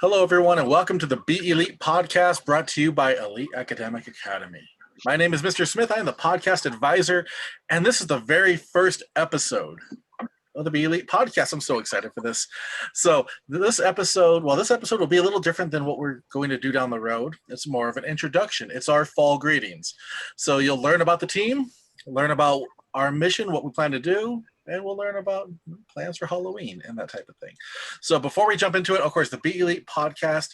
Hello, everyone, and welcome to the BeElite podcast brought to you by Elite Academic Academy. My name is Mr. Smith. I am the podcast advisor, and this is the very first episode of the BeElite podcast. I'm so excited for this. So this episode will be a little different than what we're going to do down the road. It's more of an introduction. It's our fall greetings. So you'll learn about the team, learn about our mission, what we plan to do, and we'll learn about plans for Halloween and that type of thing. So before we jump into it, of course, the BeElite podcast,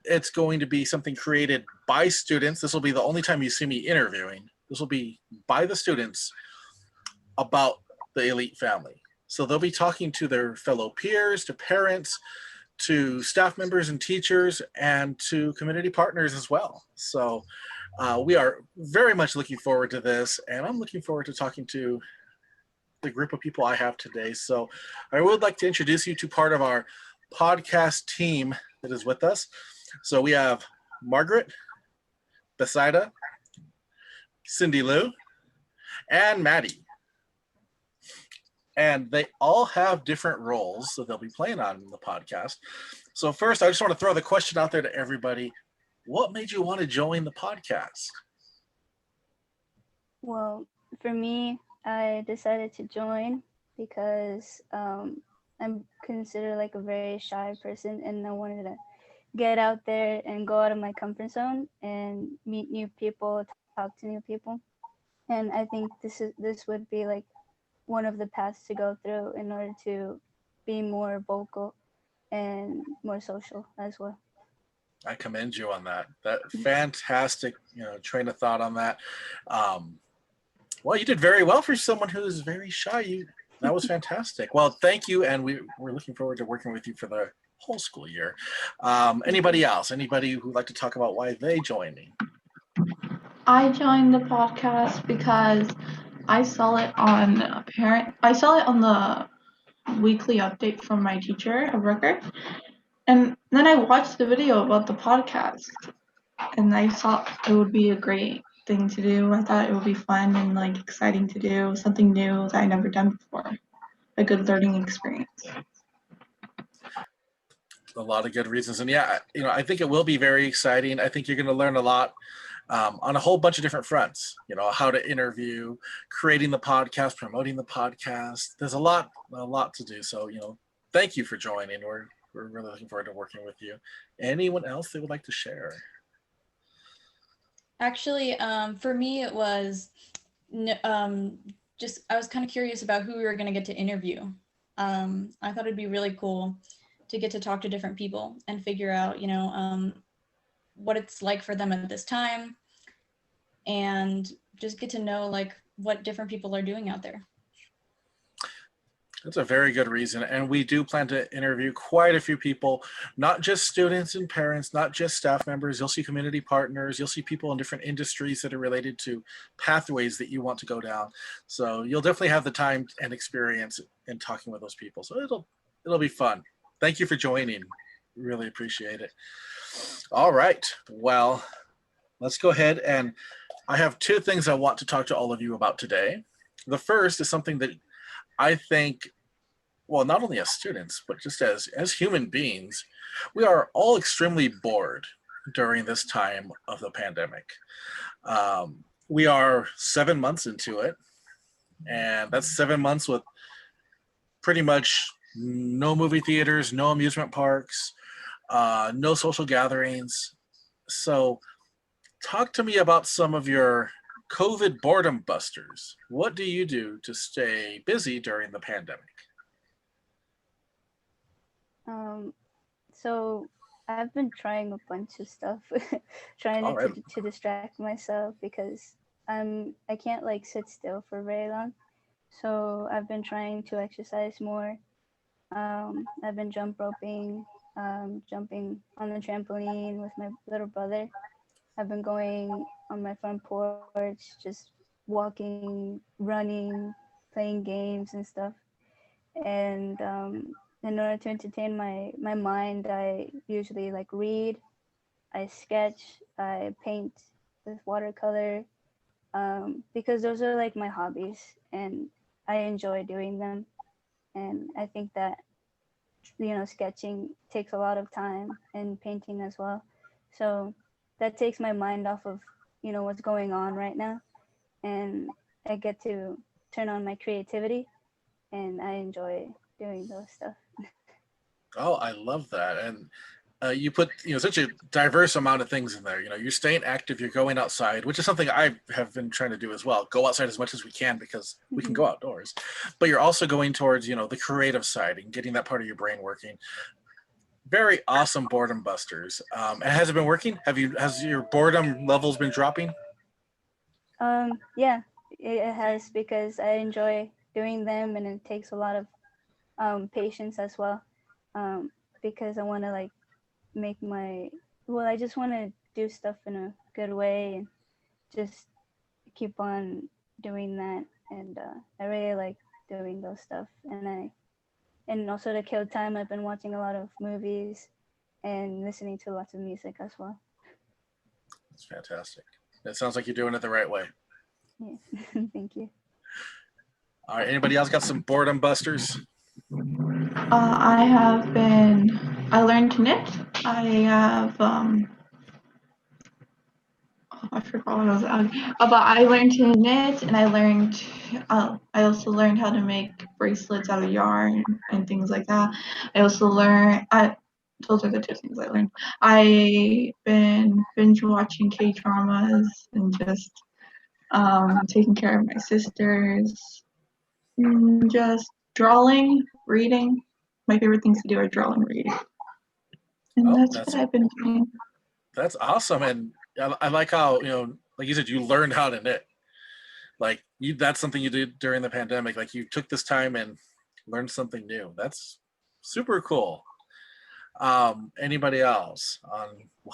it's going to be something created by students. This will be the only time you see me interviewing. This will be by the students about the Elite family. So they'll be talking to their fellow peers, to parents, to staff members and teachers, and to community partners as well. So we are very much looking forward to this, and I'm looking forward to talking to the group of people I have today. So I would like to introduce you to part of our podcast team that is with us. So we have Margaret, Besaida, Cindy Lou, and Maddie. And they all have different roles that they'll be playing on the podcast. So first, I just want to throw the question out there to everybody. What made you want to join the podcast? Well, for me, I decided to join because I'm considered like a very shy person, and I wanted to get out there and go out of my comfort zone and meet new people, talk to new people. And I think this would be like one of the paths to go through in order to be more vocal and more social as well. I commend you on that. That fantastic, train of thought on that. Well, you did very well for someone who is very shy. That was fantastic. Well, thank you, and we're looking forward to working with you for the whole school year. Anybody else? Anybody who'd like to talk about why they joined me? I joined the podcast because I saw it on the weekly update from my teacher of record, and then I watched the video about the podcast, and I thought it would be a great thing to do. I thought it would be fun and like exciting to do something new that I never done before. A good learning experience. A lot of good reasons, and yeah, I think it will be very exciting. I think you're going to learn a lot on a whole bunch of different fronts. How to interview, creating the podcast, promoting the podcast. There's a lot to do. So thank you for joining. We're really looking forward to working with you. Anyone else they would like to share? Actually, for me, it was just I was kind of curious about who we were going to get to interview. I thought it'd be really cool to get to talk to different people and figure out, what it's like for them at this time, and just get to know like what different people are doing out there. That's a very good reason. And we do plan to interview quite a few people, not just students and parents, not just staff members. You'll see community partners. You'll see people in different industries that are related to pathways that you want to go down. So you'll definitely have the time and experience in talking with those people. So it'll be fun. Thank you for joining. Really appreciate it. All right. Well, let's go ahead, and I have two things I want to talk to all of you about today. The first is something that I think, well, not only as students, but just as human beings, we are all extremely bored during this time of the pandemic. We are 7 months into it, and that's 7 months with pretty much no movie theaters, no amusement parks, no social gatherings. So talk to me about some of your COVID boredom busters. What do you do to stay busy during the pandemic? So I've been trying a bunch of stuff, trying Right. to distract myself because I can't like sit still for very long. So I've been trying to exercise more. I've been jump roping, jumping on the trampoline with my little brother. I've been going on my front porch, just walking, running, playing games and stuff. And in order to entertain my mind, I usually like read, I sketch, I paint with watercolor, because those are like my hobbies and I enjoy doing them. And I think that sketching takes a lot of time, and painting as well. So that takes my mind off of what's going on right now, and I get to turn on my creativity, and I enjoy doing those stuff. Oh, I love that. And you put such a diverse amount of things in there. You're staying active, you're going outside, which is something I have been trying to do as well. Go outside as much as we can because we can go outdoors. But you're also going towards the creative side and getting that part of your brain working. Very awesome boredom busters. And has it been working? Has your boredom levels been dropping? Yeah, it has, because I enjoy doing them, and it takes a lot of patience as well, because I want to make I just want to do stuff in a good way and just keep on doing that. And I really like doing those stuff. And also to kill time, I've been watching a lot of movies and listening to lots of music as well. That's fantastic. It sounds like you're doing it the right way. Yeah. Thank you. All right, anybody else got some boredom busters? I learned to knit. I have I forgot what I was but I learned to knit, and I also learned how to make bracelets out of yarn and things like that. Those are the two things I learned. I've been binge watching K-dramas and just taking care of my sisters, just drawing, reading. My favorite things to do are drawing and reading. And that's what I've been doing. That's awesome. And I like how, like you said, you learned how to knit. Like that's something you did during the pandemic. Like you took this time and learned something new. That's super cool. Anybody else on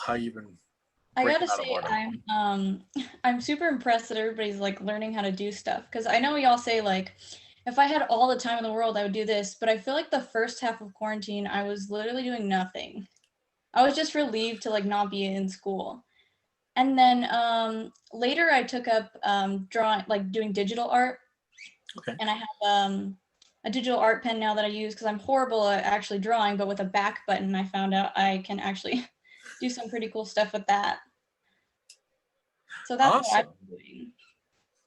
how you've been? I gotta say, I'm super impressed that everybody's like learning how to do stuff, because I know y'all say like, if I had all the time in the world, I would do this, but I feel like the first half of quarantine, I was literally doing nothing. I was just relieved to like not be in school. And then later I took up drawing, like doing digital art. Okay. And I have a digital art pen now that I use, because I'm horrible at actually drawing, but with a back button, I found out I can actually do some pretty cool stuff with that. So that's awesome. what I'm doing.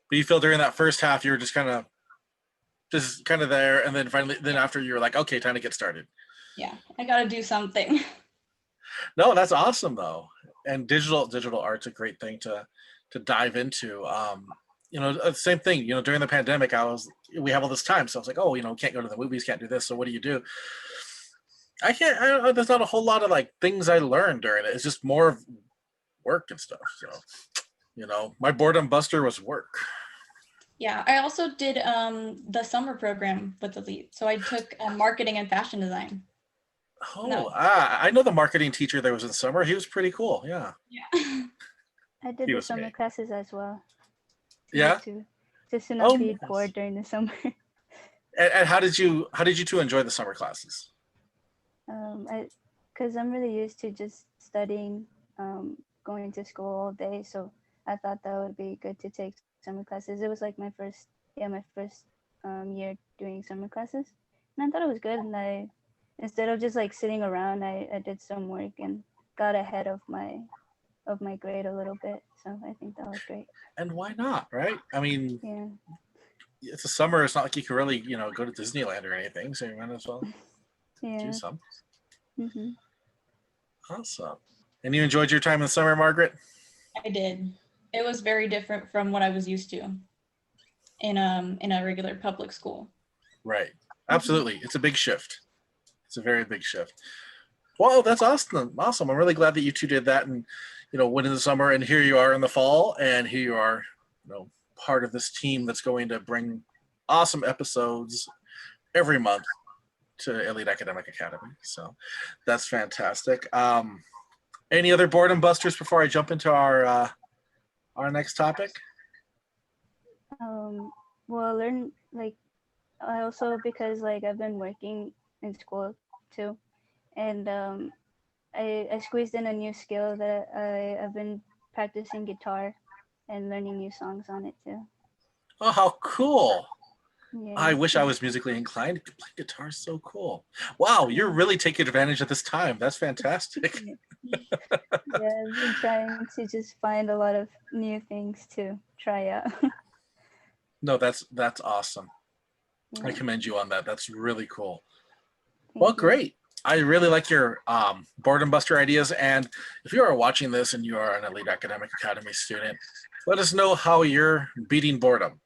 But you feel during that first half, you were just kind of there, and then after you were like, okay, time to get started. Yeah, I got to do something. No, that's awesome though. And digital art's a great thing to dive into. Same thing, during the pandemic, we have all this time. So I was like, oh, can't go to the movies, can't do this. So what do you do? There's not a whole lot of like things I learned during it. It's just more of work and stuff. So, my boredom buster was work. Yeah, I also did the summer program with BeElite. So I took marketing and fashion design. Oh, I know the marketing teacher that was in summer. He was pretty cool. Yeah. Yeah. I did the summer classes as well. Yeah. Just to not be bored during the summer. And how did you two enjoy the summer classes? Because I'm really used to just studying, going to school all day. So I thought that would be good to take summer classes. It was like my first year doing summer classes, and I thought it was good. And instead of just like sitting around, I did some work and got ahead of my grade a little bit. So I think that was great. And why not, right? I mean, yeah, it's a summer. It's not like you can really, go to Disneyland or anything. So you might as well do some. Mm-hmm. Awesome. And you enjoyed your time in the summer, Margaret? I did. It was very different from what I was used to in a regular public school. Right. Absolutely. It's a big shift. It's a very big shift. Well, that's awesome. Awesome. I'm really glad that you two did that and, went in the summer, and here you are in the fall, and here you are, part of this team that's going to bring awesome episodes every month to Elite Academic Academy. So that's fantastic. Any other boredom busters before I jump into our next topic? Well, I also, because I've been working in school too, and I squeezed in a new skill that I've been practicing guitar and learning new songs on it too. Oh, how cool! Yeah. I wish I was musically inclined. To play guitar is so cool. Wow, you're really taking advantage of this time. That's fantastic. Yeah, I've been trying to just find a lot of new things to try out. No, that's awesome. I Yeah, commend you on that. That's really cool. Well, thank you. great. I really like your boredom buster ideas. And if you are watching this and you are an Elite Academic Academy student, let us know how you're beating boredom.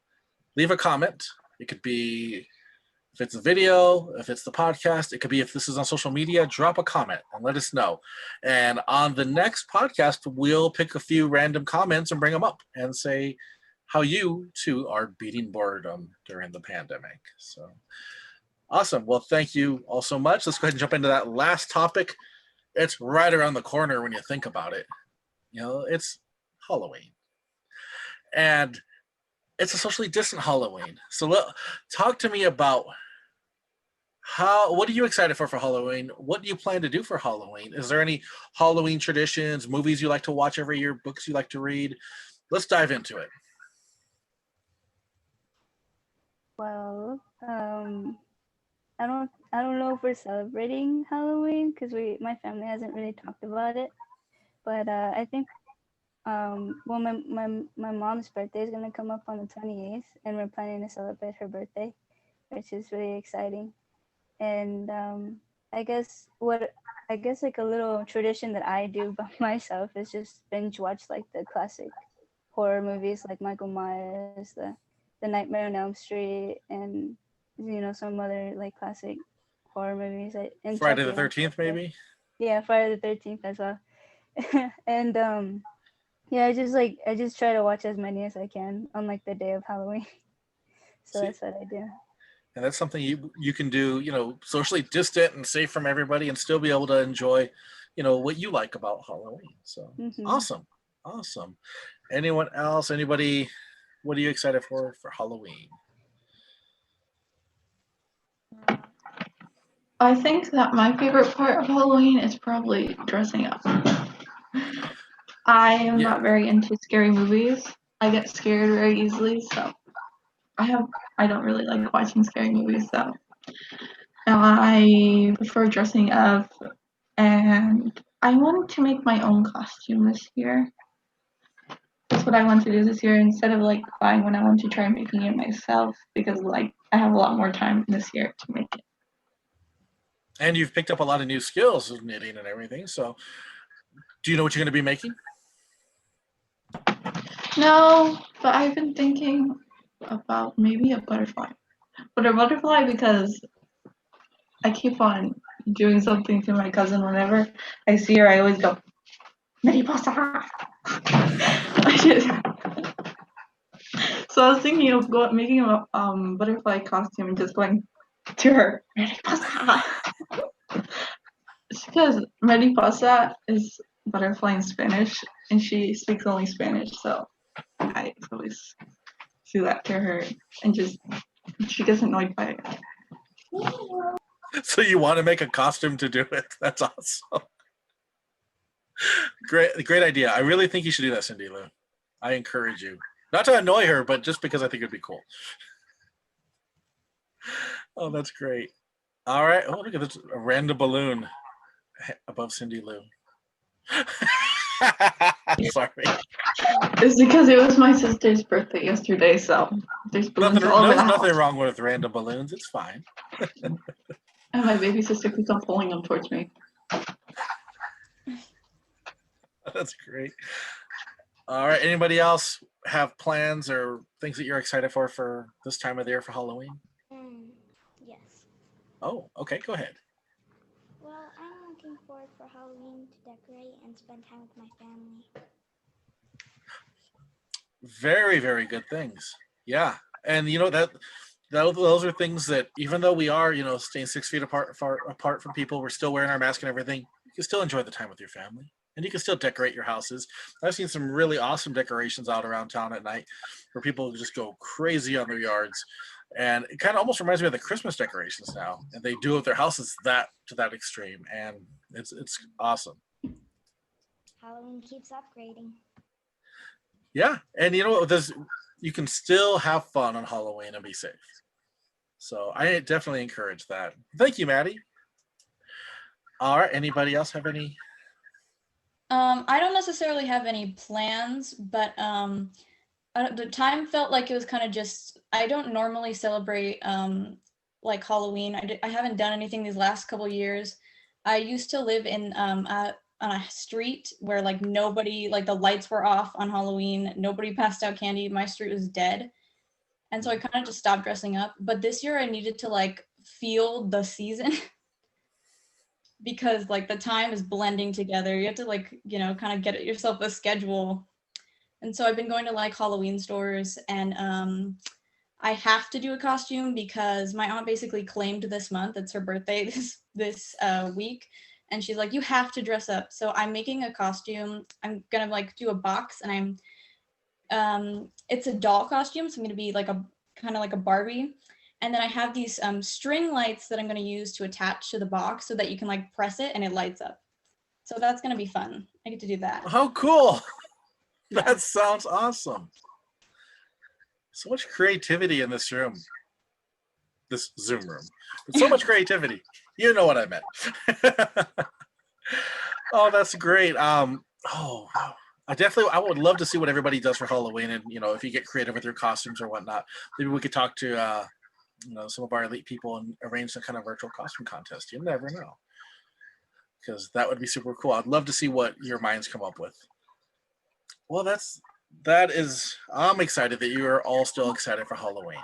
Leave a comment. It could be if it's a video, if it's the podcast, it could be if this is on social media, drop a comment and let us know. And on the next podcast, we'll pick a few random comments and bring them up and say how you too are beating boredom during the pandemic. So awesome. Well, thank you all so much. Let's go ahead and jump into that last topic. It's right around the corner when you think about it. You know, it's Halloween. And it's a socially distant Halloween. So talk to me about what are you excited for Halloween? What do you plan to do for Halloween? Is there any Halloween traditions, movies you like to watch every year, books you like to read? Let's dive into it. Well, I don't know if we're celebrating Halloween because my family hasn't really talked about it. But I think well, my mom's birthday is gonna come up on the 28th, and we're planning to celebrate her birthday, which is really exciting. And I guess like a little tradition that I do by myself is just binge watch like the classic horror movies like Michael Myers, the Nightmare on Elm Street, and some other like classic horror movies. And Friday Chucky, the 13th, maybe? yeah, Friday the 13th as well. And yeah, I just try to watch as many as I can on like the day of Halloween. So See, that's what I do. and that's something you can do, socially distant and safe from everybody and still be able to enjoy, what you like about Halloween. So Mm-hmm. awesome. Anyone else? Anybody? What are you excited for Halloween? I think that my favorite part of Halloween is probably dressing up. I am not very into scary movies. I get scared very easily, so I don't really like watching scary movies, so I prefer dressing up, and I want to make my own costume this year. That's what I want to do this year instead of like buying one. I want to try making it myself because like I have a lot more time this year to make it. And you've picked up a lot of new skills of knitting and everything. So do you know what you're going to be making? No, but I've been thinking about maybe a butterfly. But a butterfly because I keep on doing something to my cousin whenever I see her. I always go, Mariposa! So I was thinking of making a butterfly costume and just going to her, Mariposa! It's because Mariposa is butterfly in Spanish, and she speaks only Spanish, so I always do that to her, and she gets annoyed by it. So you want to make a costume to do it? That's awesome. Great idea. I really think you should do that, Cindy Lou. I encourage you. Not to annoy her, but just because I think it'd be cool. Oh, that's great. All right. Oh, look at this. A random balloon above Cindy Lou. Sorry. It's because it was my sister's birthday yesterday, so there's balloons all over the house. Nothing wrong with random balloons. It's fine. And my baby sister keeps on pulling them towards me. That's great. All right. Anybody else have plans or things that you're excited for this time of the year for Halloween? Yes. Oh, okay. Go ahead. Well, I'm looking forward for Halloween to decorate and spend time with my family. Very, very good things. Yeah. And those are things that even though we are, staying 6 feet apart from people, we're still wearing our mask and everything. You can still enjoy the time with your family. And you can still decorate your houses. I've seen some really awesome decorations out around town at night where people just go crazy on their yards. And it kind of almost reminds me of the Christmas decorations now. And they do with their houses to that extreme. And it's awesome. Halloween keeps upgrading. Yeah. And you can still have fun on Halloween and be safe. So I definitely encourage that. Thank you, Maddie. All right. Anybody else have any? I don't necessarily have any plans, but the time felt like it was kind of just, I don't normally celebrate like Halloween. I haven't done anything these last couple years. I used to live in on a street where like nobody, like the lights were off on Halloween. Nobody passed out candy. My street was dead. And so I kind of just stopped dressing up. But this year I needed to like feel the season because like the time is blending together. You have to like, you know, kind of get yourself a schedule. And so I've been going to like Halloween stores, and I have to do a costume because my aunt basically claimed this month, it's her birthday this week, and she's like, you have to dress up. So I'm making a costume. I'm gonna like do a box, and it's a doll costume, so I'm gonna be like a kind of like a Barbie. And then I have these string lights that I'm gonna use to attach to the box so that you can like press it and it lights up. So that's gonna be fun. I get to do that. How cool! Yeah. That sounds awesome. So much creativity in this room, this Zoom room. But so much creativity. You know what I meant. Oh, that's great. I would love to see what everybody does for Halloween, and you know, if you get creative with your costumes or whatnot, maybe we could talk to you know, some of our elite people and arrange some kind of virtual costume contest. You never know, because that would be super cool. I'd love to see what your minds come up with. Well, I'm excited that you are all still excited for Halloween.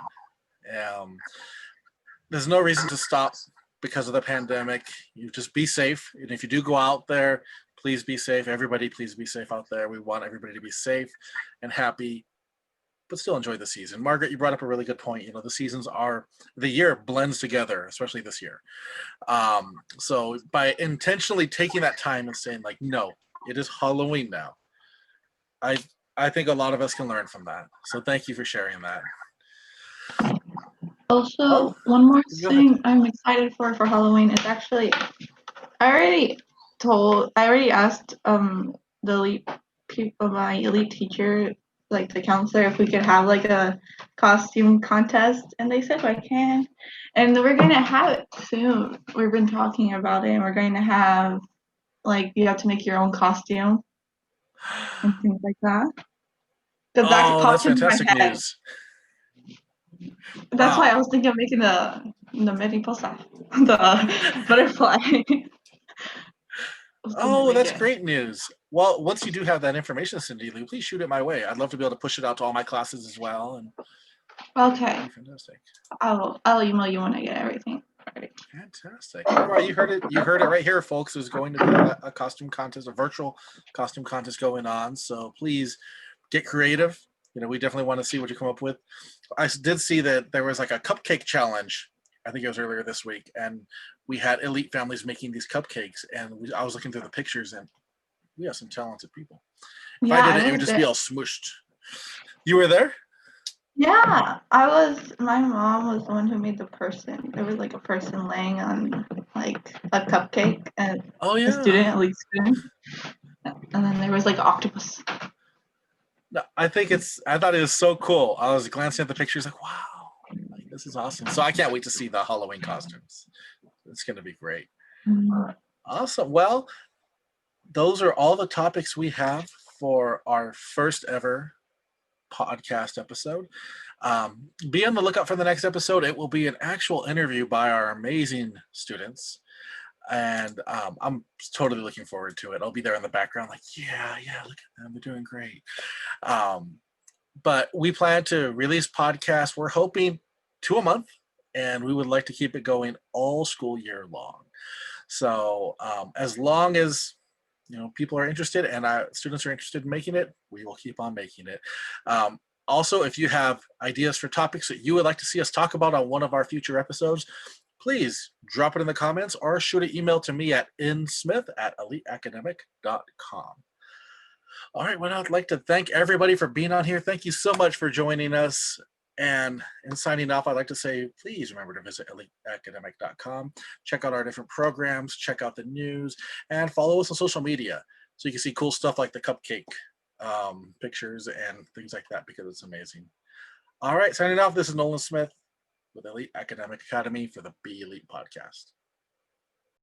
There's no reason to stop because of the pandemic. You just be safe, and if you do go out there, please be safe. Everybody, please be safe out there. We want everybody to be safe and happy, but still enjoy the season. Margaret, you brought up a really good point. You know, the year blends together, especially this year. So by intentionally taking that time and saying like, no, it is Halloween now, I think a lot of us can learn from that. So thank you for sharing that. Also, one more go ahead. thing I'm excited for Halloween is actually, I already asked the elite people, my elite teacher, like the counselor, if we could have like a costume contest, and they said I can, and we're gonna have it soon. We've been talking about it, and we're going to have like you have to make your own costume and things like that. Because that Oh, that's popped into my fantastic head. news. That's why Wow. I was thinking of making the mariposa, the butterfly. Oh, that's great news. Well, once you do have that information, Cindy Lou, please shoot it my way. I'd love to be able to push it out to all my classes as well. And Okay, fantastic. I'll email you when I get everything ready. Fantastic. All right, you heard it. You heard it right here, folks. There's going to be a costume contest, a virtual costume contest going on. So please get creative. You know, we definitely want to see what you come up with. I did see that there was like a cupcake challenge. I think it was earlier this week, and we had elite families making these cupcakes, and I was looking through the pictures, and we have some talented people. If Yeah, I did it would just be all smooshed. You were there? Yeah, my mom was the one who made the person. There was like a person laying on like a cupcake and Oh a yeah. student, at least student. And then there was like an octopus. No, I thought it was so cool. I was glancing at the pictures like, wow, like, this is awesome. So I can't wait to see the Halloween costumes. It's going to be great. Awesome. Well, those are all the topics we have for our first ever podcast episode. Be on the lookout for the next episode. It will be an actual interview by our amazing students. And I'm totally looking forward to it. I'll be there in the background like, yeah, look at them. They're doing great. But we plan to release podcasts. We're hoping 2 a month, and we would like to keep it going all school year long. So as long as people are interested and students are interested in making it, we will keep on making it. Also, if you have ideas for topics that you would like to see us talk about on one of our future episodes, please drop it in the comments or shoot an email to me at nsmith@eliteacademic.com. All right, well, I'd like to thank everybody for being on here. Thank you so much for joining us. And in signing off, I'd like to say, please remember to visit eliteacademic.com. Check out our different programs, check out the news, and follow us on social media so you can see cool stuff like the cupcake pictures and things like that because it's amazing. All right, signing off, this is Nolan Smith. with Elite Academic Academy for the BeElite podcast.